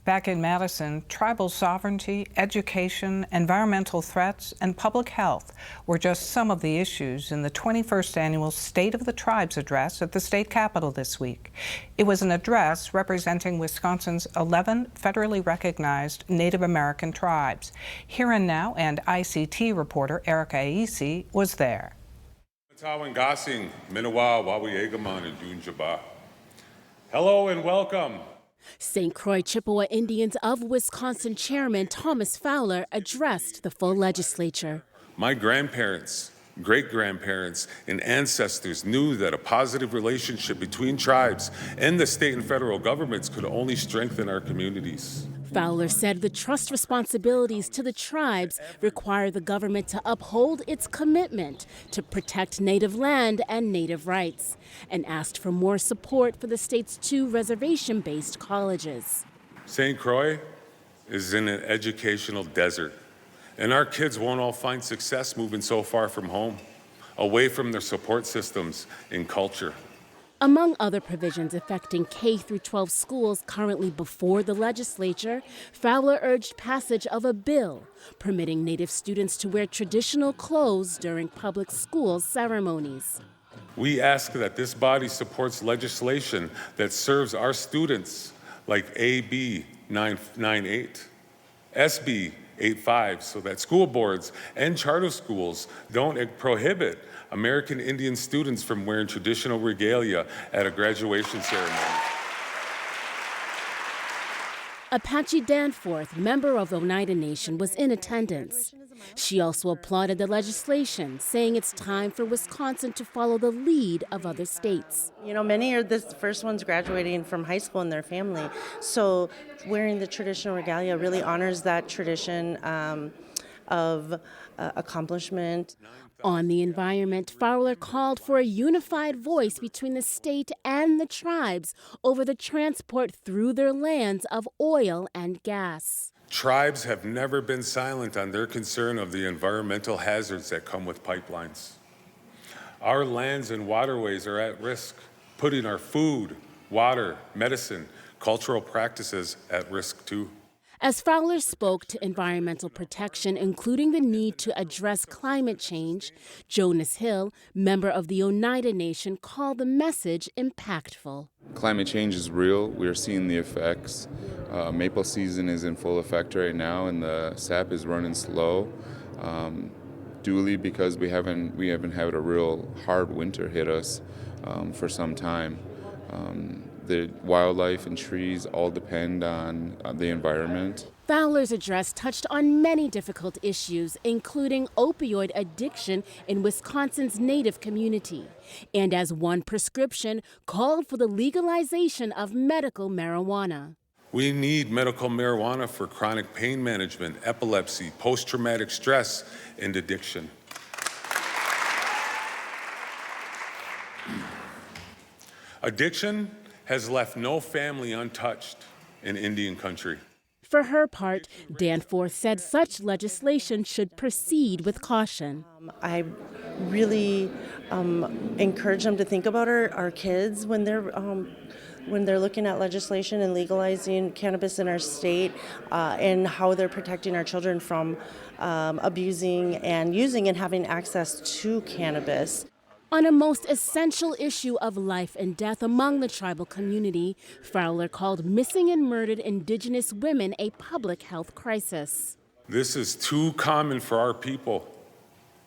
Back in Madison, tribal sovereignty, education, environmental threats, and public health were just some of the issues in the 21st annual State of the Tribes address at the state capitol this week. It was an address representing Wisconsin's 11 federally recognized Native American tribes. Here and Now and ICT reporter Erica Aisi was there. Hello and welcome. St. Croix Chippewa Indians of Wisconsin Chairman Thomas Fowler addressed the full legislature. My grandparents, great-grandparents, and ancestors knew that a positive relationship between tribes and the state and federal governments could only strengthen our communities. Fowler said the trust responsibilities to the tribes require the government to uphold its commitment to protect Native land and Native rights, and asked for more support for the state's 2 reservation-based colleges. St. Croix is in an educational desert, and our kids won't all find success moving so far from home, away from their support systems and culture. Among other provisions affecting K-12 schools currently before the legislature, Fowler urged passage of a bill permitting Native students to wear traditional clothes during public school ceremonies. We ask that this body supports legislation that serves our students, like AB 998, SB 85, so that school boards and charter schools don't prohibit American Indian students from wearing traditional regalia at a graduation ceremony. Apache Danforth, member of the Oneida Nation, was in attendance. She also applauded the legislation, saying it's time for Wisconsin to follow the lead of other states. You know, many are the first ones graduating from high school in their family, so wearing the traditional regalia really honors that tradition of accomplishment. On the environment, Fowler called for a unified voice between the state and the tribes over the transport through their lands of oil and gas. Tribes have never been silent on their concern of the environmental hazards that come with pipelines. Our lands and waterways are at risk, putting our food, water, medicine, cultural practices at risk too. As Fowler spoke to environmental protection, including the need to address climate change, Jonas Hill, member of the Oneida Nation, called the message impactful. Climate change is real. We're seeing the effects. Maple season is in full effect right now, and the sap is running slow. Duly because we haven't had a real hard winter hit us for some time. The wildlife and trees all depend on the environment. Fowler's address touched on many difficult issues, including opioid addiction in Wisconsin's Native community, and as one prescription, called for the legalization of medical marijuana. We need medical marijuana for chronic pain management, epilepsy, post-traumatic stress, and addiction. Addiction has left no family untouched in Indian country. For her part, Danforth said such legislation should proceed with caution. I really encourage them to think about our kids when they're looking at legislation and legalizing cannabis in our state, and how they're protecting our children from abusing and using and having access to cannabis. On a most essential issue of life and death among the tribal community, Fowler called missing and murdered Indigenous women a public health crisis. This is too common for our people,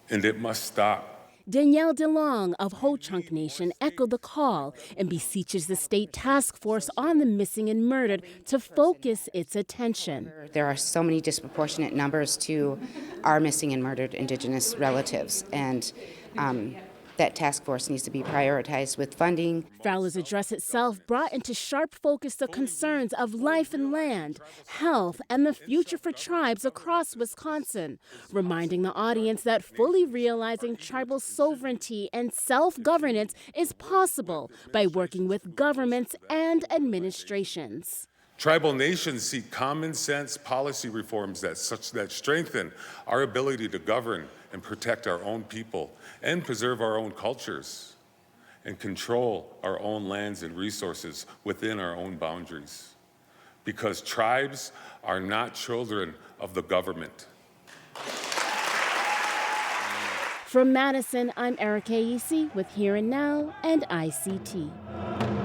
and it must stop. Danielle DeLong of Ho-Chunk Nation echoed the call and beseeches the state task force on the missing and murdered to focus its attention. There are so many disproportionate numbers to our missing and murdered Indigenous relatives, and that task force needs to be prioritized with funding. Fowler's address itself brought into sharp focus the concerns of life and land, health, and the future for tribes across Wisconsin, reminding the audience that fully realizing tribal sovereignty and self-governance is possible by working with governments and administrations. Tribal nations seek common sense policy reforms that strengthen our ability to govern and protect our own people and preserve our own cultures and control our own lands and resources within our own boundaries. because tribes are not children of the government. From Madison, I'm Erica Isi with Here and Now and ICT.